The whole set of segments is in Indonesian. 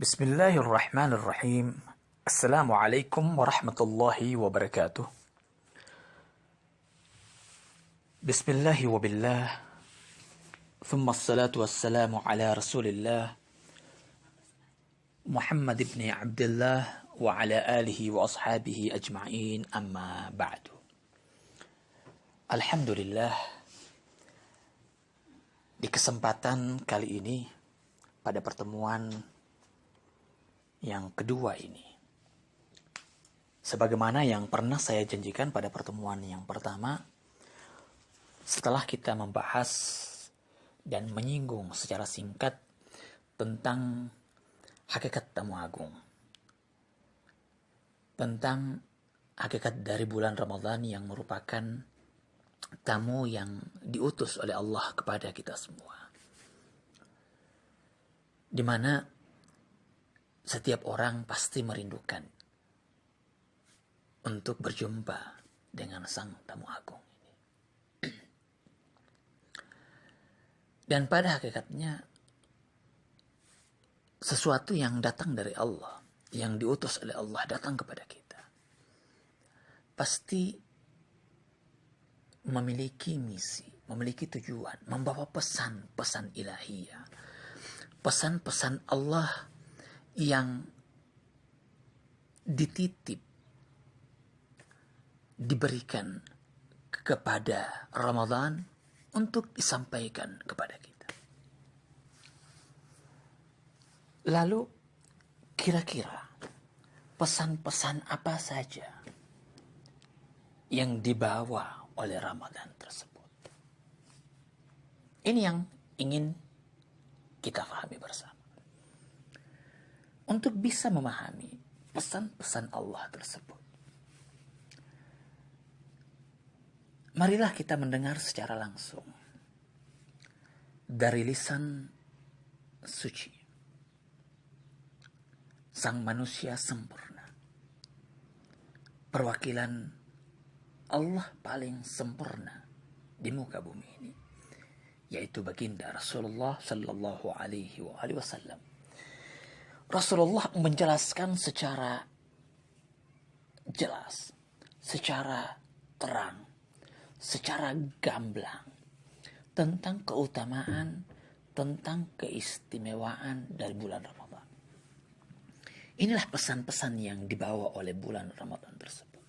Bismillahirrahmanirrahim. Assalamualaikum warahmatullahi wabarakatuh. Bismillahi wabillah. Thumma assalatu wassalamu ala rasulillah Muhammad ibn Abdullah wa ala alihi wa ashabihi ajma'in, amma ba'du. Alhamdulillah, di kesempatan kali ini, pada pertemuan yang kedua ini, sebagaimana yang pernah saya janjikan pada pertemuan yang pertama, setelah kita membahas dan menyinggung secara singkat tentang hakikat tamu agung, tentang hakikat dari bulan Ramadan yang merupakan tamu yang diutus oleh Allah kepada kita semua, di mana setiap orang pasti merindukan untuk berjumpa dengan sang tamu agung ini. Dan pada hakikatnya, sesuatu yang datang dari Allah, yang diutus oleh Allah datang kepada kita, pasti memiliki misi, memiliki tujuan, membawa pesan-pesan ilahiyah, pesan-pesan Allah yang dititip, diberikan kepada Ramadan untuk disampaikan kepada kita. Lalu kira-kira pesan-pesan apa saja yang dibawa oleh Ramadan tersebut? Ini yang ingin kita pahami bersama. Untuk bisa memahami pesan-pesan Allah tersebut, marilah kita mendengar secara langsung dari lisan suci sang manusia sempurna, perwakilan Allah paling sempurna di muka bumi ini, yaitu baginda Rasulullah Sallallahu Alaihi Wasallam. Rasulullah menjelaskan secara jelas, secara terang, secara gamblang tentang keutamaan, tentang keistimewaan dari bulan Ramadan. Inilah pesan-pesan yang dibawa oleh bulan Ramadan tersebut.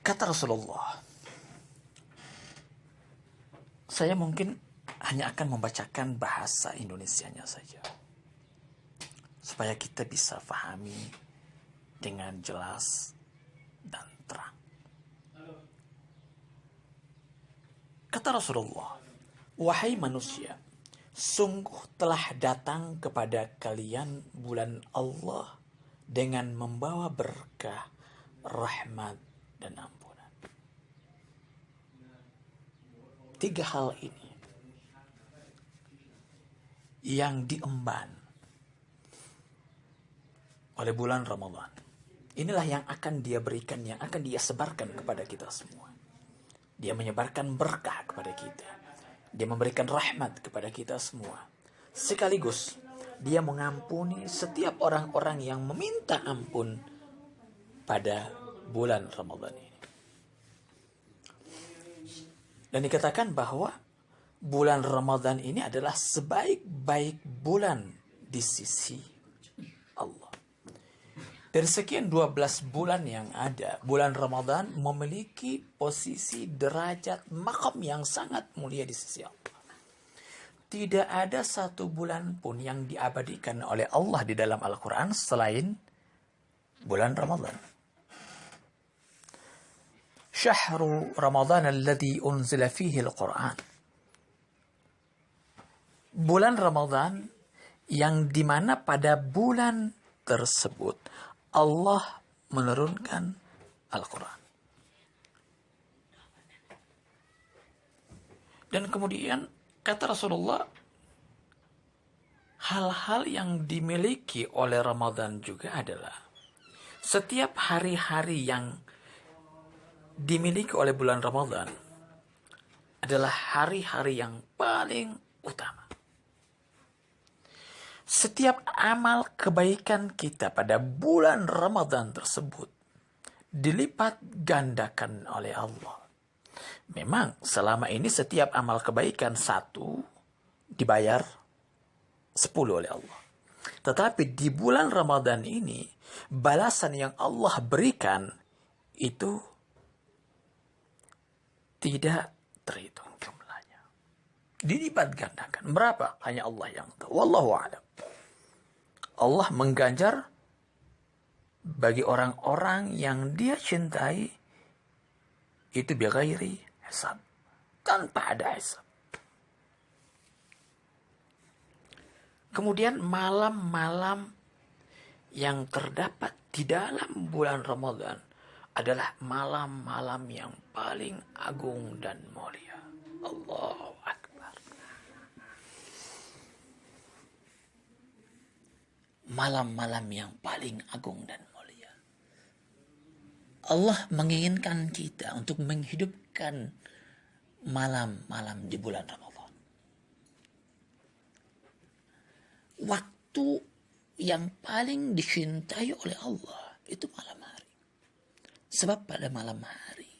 Kata Rasulullah, saya mungkin hanya akan membacakan bahasa Indonesianya saja, supaya kita bisa pahami dengan jelas dan terang. Kata Rasulullah, wahai manusia, sungguh telah datang kepada kalian bulan Allah dengan membawa berkah, rahmat, dan ampunan. 3 hal ini yang diemban oleh bulan Ramadan, inilah yang akan dia berikan, yang akan dia sebarkan kepada kita semua. Dia menyebarkan berkah kepada kita, dia memberikan rahmat kepada kita semua, sekaligus dia mengampuni setiap orang-orang yang meminta ampun pada bulan Ramadan ini. Dan dikatakan bahwa bulan Ramadan ini adalah sebaik-baik bulan di sisi Allah. Dari sekian 12 bulan yang ada, bulan Ramadan memiliki posisi derajat maqam yang sangat mulia di sisi Allah. Tidak ada satu bulan pun yang diabadikan oleh Allah di dalam Al-Quran selain bulan Ramadan. Syahru Ramadan alladhi unzila fihi al-Quran. Bulan Ramadan yang dimana pada bulan tersebut Allah menurunkan Al-Quran. Dan kemudian kata Rasulullah, hal-hal yang dimiliki oleh Ramadan juga adalah setiap hari-hari yang dimiliki oleh bulan Ramadan adalah hari-hari yang paling utama. setiap amal kebaikan kita pada bulan Ramadan tersebut dilipat gandakan oleh Allah. Memang selama ini setiap amal kebaikan 1 dibayar 10 oleh Allah. Tetapi di bulan Ramadan ini, balasan yang Allah berikan itu tidak terhitung jumlahnya. Dilipat gandakan. Berapa? Hanya Allah yang tahu. Wallahu a'lam. Allah mengganjar bagi orang-orang yang dia cintai itu bighairi hisab, tanpa ada hisab. Kemudian malam-malam yang terdapat di dalam bulan Ramadan adalah malam-malam yang paling agung dan mulia. Allahu Akbar. Malam-malam yang paling agung dan mulia. Allah menginginkan kita untuk menghidupkan malam-malam di bulan Ramadan. Waktu yang paling dicintai oleh Allah itu malam hari. Sebab pada malam hari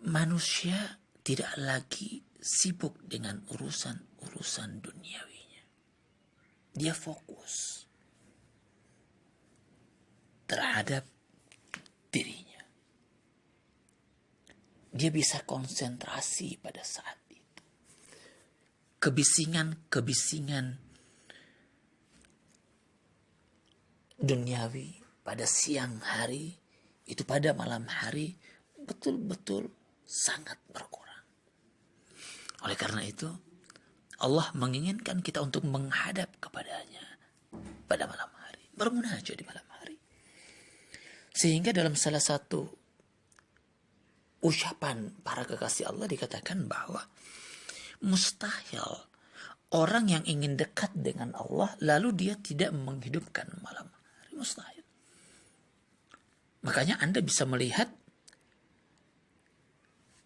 manusia tidak lagi sibuk dengan urusan-urusan duniawinya. Dia fokus terhadap dirinya. Dia bisa konsentrasi pada saat itu. Kebisingan duniawi pada siang hari, itu pada malam hari betul-betul sangat berkurang. Oleh karena itu, Allah menginginkan kita untuk menghadap kepadanya pada malam hari, bermunajat di malam hari. Sehingga dalam salah satu ucapan para kekasih Allah dikatakan bahwa mustahil orang yang ingin dekat dengan Allah lalu dia tidak menghidupkan malam hari. Mustahil. Makanya Anda bisa melihat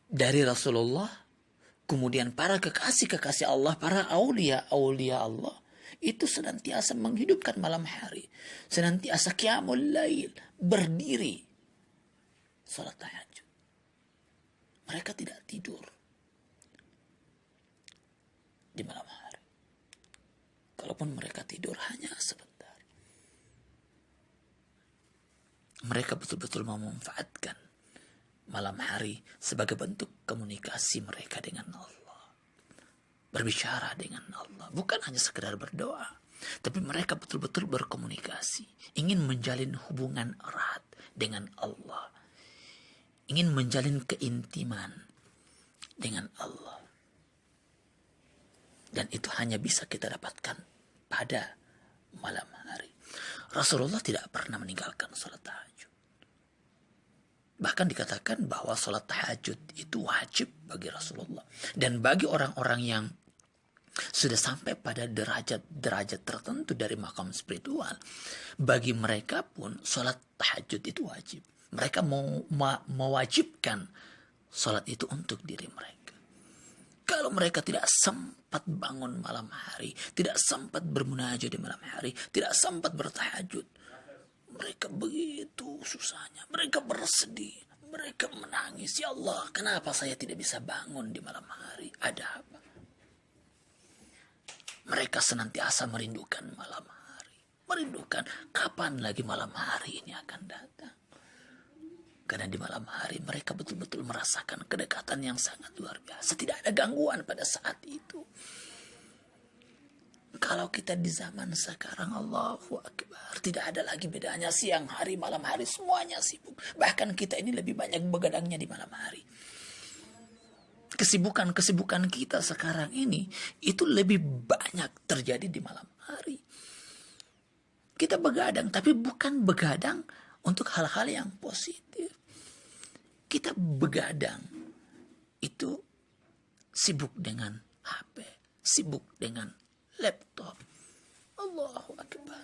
dari Rasulullah, kemudian para kekasih-kekasih Allah, para aulia Allah, itu senantiasa menghidupkan malam hari. Senantiasa qiyamul lail, berdiri, salat tahajud. Mereka tidak tidur di malam hari. Kalaupun mereka tidur hanya sebentar. Mereka betul-betul memanfaatkan malam hari sebagai bentuk komunikasi mereka dengan Allah. Berbicara dengan Allah. Bukan hanya sekedar berdoa. Tapi mereka betul-betul berkomunikasi. Ingin menjalin hubungan erat dengan Allah. Ingin menjalin keintiman dengan Allah. Dan itu hanya bisa kita dapatkan pada malam hari. Rasulullah tidak pernah meninggalkan salat tahajud. Bahkan dikatakan bahwa salat tahajud itu wajib bagi Rasulullah. Dan bagi orang-orang yang sudah sampai pada derajat tertentu dari makam spiritual, bagi mereka pun salat tahajud itu wajib. Mereka mewajibkan salat itu untuk diri mereka. Kalau mereka tidak sempat bangun malam hari, tidak sempat bermunajat di malam hari, tidak sempat bertahajud, mereka begitu susahnya. Mereka bersedih. Mereka menangis. Ya Allah, kenapa saya tidak bisa bangun di malam hari? Ada apa? Mereka senantiasa merindukan malam hari. Merindukan kapan lagi malam hari ini akan datang. Karena di malam hari mereka betul-betul merasakan kedekatan yang sangat luar biasa. Tidak ada gangguan pada saat itu. Kalau kita di zaman sekarang, Allahu Akbar, tidak ada lagi bedanya siang hari, malam hari, semuanya sibuk. Bahkan kita ini lebih banyak begadangnya di malam hari. Kesibukan kita sekarang ini, itu lebih banyak terjadi di malam hari. Kita begadang, tapi bukan begadang untuk hal-hal yang positif. Kita begadang, itu sibuk dengan HP, sibuk dengan laptop. Allahu Akbar.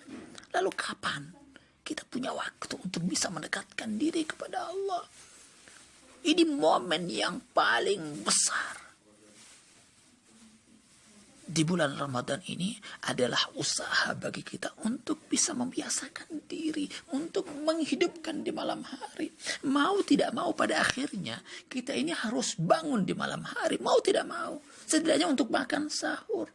Lalu kapan kita punya waktu untuk bisa mendekatkan diri kepada Allah? Ini momen yang paling besar. di bulan Ramadan ini adalah usaha bagi kita untuk bisa membiasakan diri, untuk menghidupkan di malam hari. Mau tidak mau pada akhirnya kita ini harus bangun di malam hari, mau tidak mau. Setidaknya untuk makan sahur.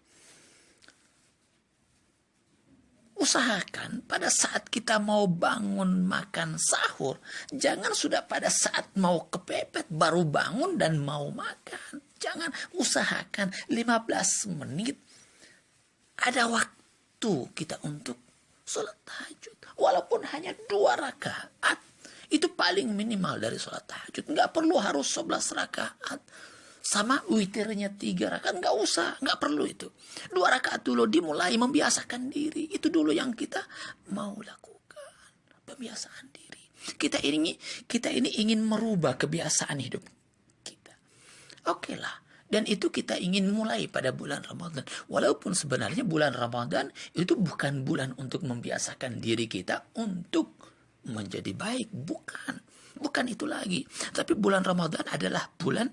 Usahakan pada saat kita mau bangun makan sahur, jangan sudah pada saat mau kepepet baru bangun dan mau makan. Jangan, usahakan 15 menit ada waktu kita untuk sholat tahajud. Walaupun hanya 2 rakaat. Itu paling minimal dari sholat tahajud. Nggak perlu harus 11 rakaat. Sama witirnya 3 rakaat. Nggak usah, nggak perlu itu. 2 rakaat dulu dimulai membiasakan diri. Itu dulu yang kita mau lakukan. Pembiasaan diri. Kita ini ingin merubah kebiasaan hidup. Oke lah. Dan itu kita ingin mulai pada bulan Ramadan. Walaupun sebenarnya bulan Ramadan itu bukan bulan untuk membiasakan diri kita untuk menjadi baik. Bukan itu lagi. Tapi bulan Ramadan adalah bulan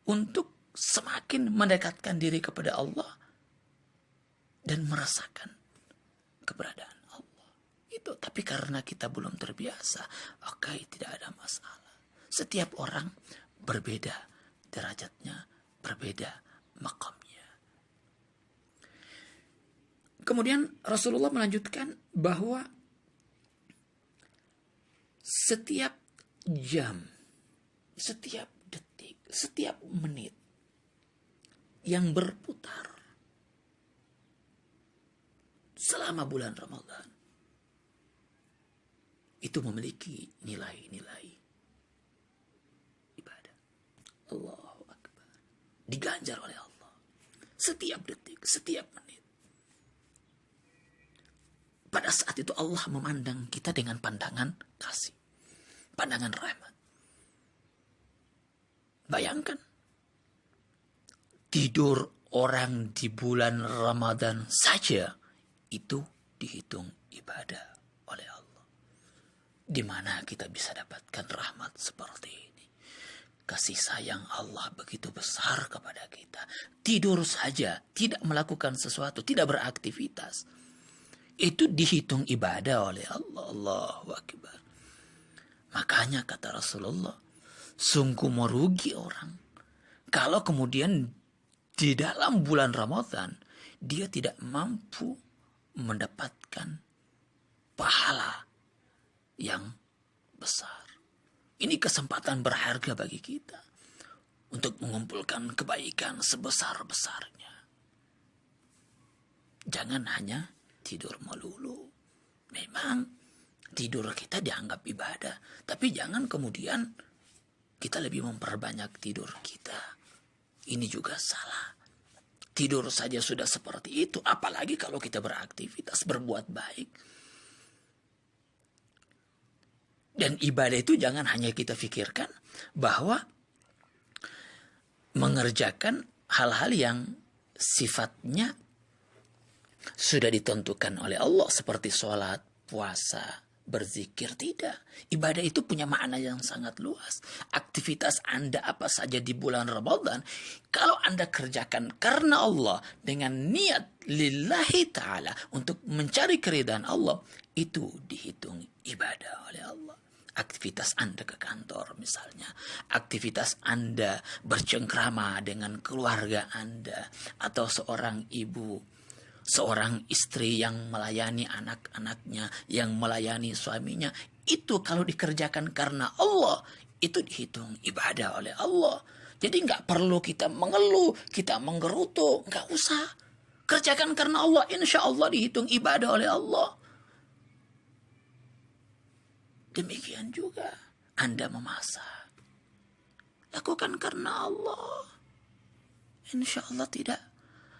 untuk semakin mendekatkan diri kepada Allah dan merasakan keberadaan Allah. Itu. Tapi karena kita belum terbiasa, oke, tidak ada masalah. Setiap orang berbeda derajatnya, berbeda makamnya. Kemudian Rasulullah melanjutkan bahwa setiap jam, setiap detik, setiap menit yang berputar selama bulan Ramadan itu memiliki nilai-nilai ibadah. Allahu Akbar. Diganjar oleh Allah. Setiap detik, setiap menit. Pada saat itu Allah memandang kita dengan pandangan kasih. Pandangan rahmat. Bayangkan. Tidur orang di bulan Ramadan saja itu dihitung ibadah oleh Allah. Di mana kita bisa dapatkan rahmat seperti ini? Kasih sayang Allah begitu besar kepada kita. Tidur saja, tidak melakukan sesuatu, tidak beraktivitas. Itu dihitung ibadah oleh Allah. Allahu Akbar. Makanya kata Rasulullah, sungguh merugi orang kalau kemudian di dalam bulan Ramadan dia tidak mampu mendapatkan pahala yang besar. Ini kesempatan berharga bagi kita untuk mengumpulkan kebaikan sebesar-besarnya. Jangan hanya tidur melulu. Memang tidur kita dianggap ibadah, tapi jangan kemudian kita lebih memperbanyak tidur kita. Ini juga salah. Tidur saja sudah seperti itu, apalagi kalau kita beraktivitas, berbuat baik. Dan ibadah itu jangan hanya kita pikirkan bahwa mengerjakan hal-hal yang sifatnya sudah ditentukan oleh Allah seperti sholat, puasa, berzikir. Tidak. Ibadah itu punya makna yang sangat luas. Aktivitas Anda apa saja di bulan Ramadan, kalau Anda kerjakan karena Allah dengan niat lillahi ta'ala untuk mencari keridhaan Allah, itu dihitung ibadah oleh Allah. Aktivitas Anda ke kantor misalnya, aktivitas Anda bercengkrama dengan keluarga Anda, atau seorang ibu, seorang istri yang melayani anak-anaknya, yang melayani suaminya, itu kalau dikerjakan karena Allah, itu dihitung ibadah oleh Allah. Jadi nggak perlu kita mengeluh, kita menggerutu, nggak usah. Kerjakan karena Allah, insya Allah dihitung ibadah oleh Allah. Demikian juga Anda memasak, lakukan karena Allah. Insya Allah tidak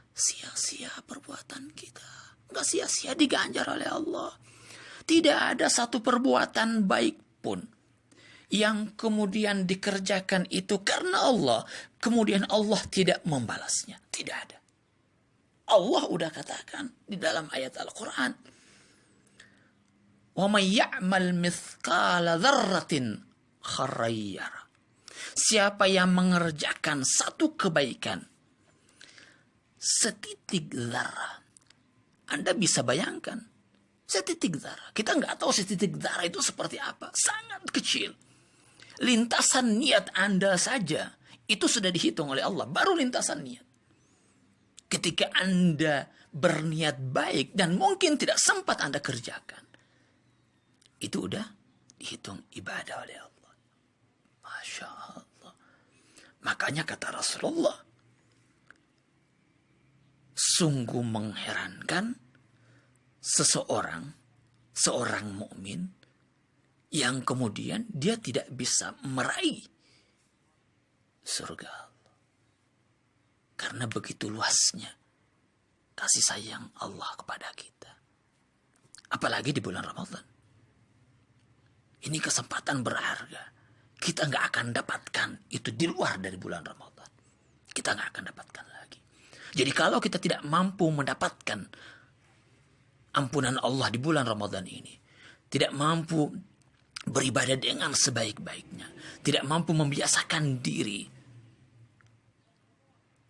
sia-sia perbuatan kita. Enggak sia-sia, diganjar oleh Allah. Tidak ada satu perbuatan baik pun yang kemudian dikerjakan itu karena Allah, kemudian Allah tidak membalasnya. Tidak ada. Allah udah katakan di dalam ayat Al-Quran, وَمَنْ يَعْمَلْ مِثْقَالَ ذَرَّةٍ خَيْرًا يَرَهُ. Siapa yang mengerjakan satu kebaikan setitik zarah. Anda bisa bayangkan, setitik zarah. Kita nggak tahu setitik zarah itu seperti apa. Sangat kecil. Lintasan niat Anda saja, itu sudah dihitung oleh Allah. Baru lintasan niat. Ketika Anda berniat baik dan mungkin tidak sempat Anda kerjakan, itu udah dihitung ibadah oleh Allah. Masya Allah. Makanya kata Rasulullah, sungguh mengherankan seorang mukmin yang kemudian dia tidak bisa meraih surga Allah. Karena begitu luasnya kasih sayang Allah kepada kita. Apalagi di bulan Ramadan. Ini kesempatan berharga. Kita nggak akan dapatkan itu di luar dari bulan Ramadan. Kita nggak akan dapatkan lagi. Jadi kalau kita tidak mampu mendapatkan ampunan Allah di bulan Ramadan ini, tidak mampu beribadah dengan sebaik-baiknya, tidak mampu membiasakan diri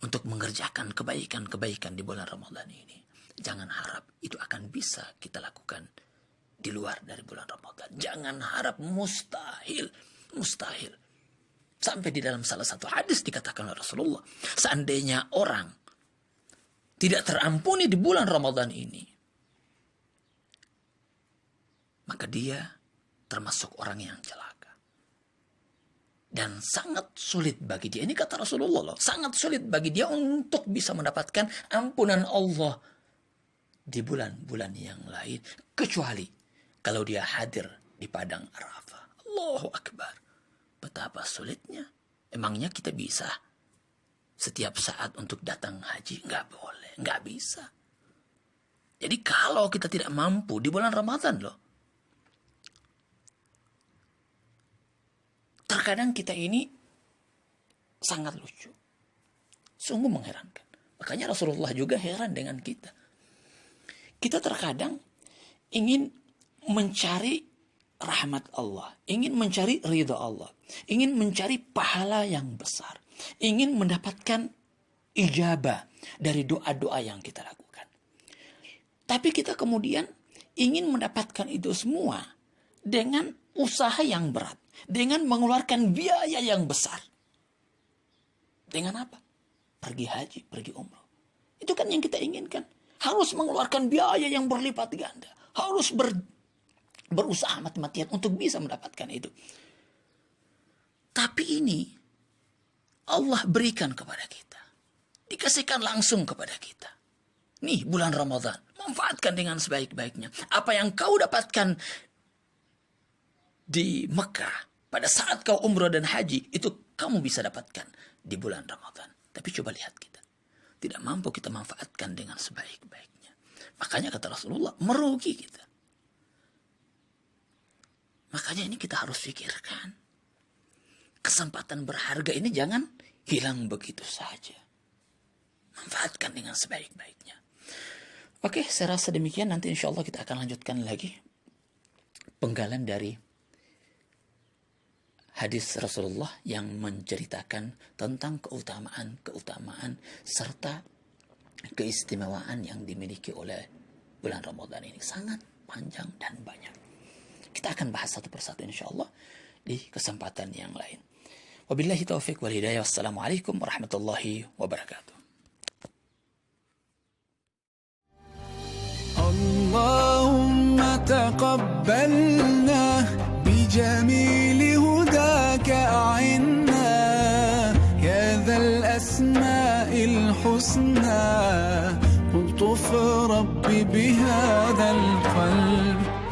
untuk mengerjakan kebaikan-kebaikan di bulan Ramadan ini, jangan harap itu akan bisa kita lakukan di luar dari bulan Ramadan. Jangan harap, mustahil. Sampai di dalam salah satu hadis dikatakan oleh Rasulullah, seandainya orang tidak terampuni di bulan Ramadan ini, maka dia termasuk orang yang celaka. Dan sangat sulit bagi dia, ini kata Rasulullah loh, sangat sulit bagi dia untuk bisa mendapatkan ampunan Allah di bulan-bulan yang lain, kecuali kalau dia hadir di padang Arafah. Allahu Akbar. Betapa sulitnya. Emangnya kita bisa setiap saat untuk datang haji? Nggak boleh, nggak bisa. Jadi kalau kita tidak mampu di bulan Ramadan loh, terkadang kita ini sangat lucu. Sungguh mengherankan. Makanya Rasulullah juga heran dengan kita. Kita terkadang ingin mencari rahmat Allah, ingin mencari ridha Allah, ingin mencari pahala yang besar, ingin mendapatkan ijabah dari doa-doa yang kita lakukan. Tapi kita kemudian ingin mendapatkan itu semua dengan usaha yang berat, dengan mengeluarkan biaya yang besar. Dengan apa? Pergi haji, pergi umrah. Itu kan yang kita inginkan. Harus mengeluarkan biaya yang berlipat ganda. Harus berusaha mati-matian untuk bisa mendapatkan itu. Tapi ini Allah berikan kepada kita. Dikasihkan langsung kepada kita. Nih bulan Ramadan. Manfaatkan dengan sebaik-baiknya. Apa yang kau dapatkan di Mekah pada saat kau umrah dan haji, itu kamu bisa dapatkan di bulan Ramadan. Tapi coba lihat kita. Tidak mampu kita manfaatkan dengan sebaik-baiknya. Makanya kata Rasulullah, merugi kita. Makanya ini kita harus pikirkan. Kesempatan berharga ini jangan hilang begitu saja. Manfaatkan dengan sebaik-baiknya. Oke, saya rasa demikian. Nanti insya Allah kita akan lanjutkan lagi penggalan dari hadis Rasulullah yang menceritakan tentang keutamaan serta keistimewaan yang dimiliki oleh bulan Ramadan ini. Sangat panjang dan banyak. Kita akan bahas satu persatu insyaAllah di kesempatan yang lain. Wabillahi taufiq wal hidayah. Wassalamualaikum warahmatullahi wabarakatuh. Allahumma taqabbalna bijamil هداك أعنا يا ذا الأسماء الحسنى قلت ربي بهذا القلب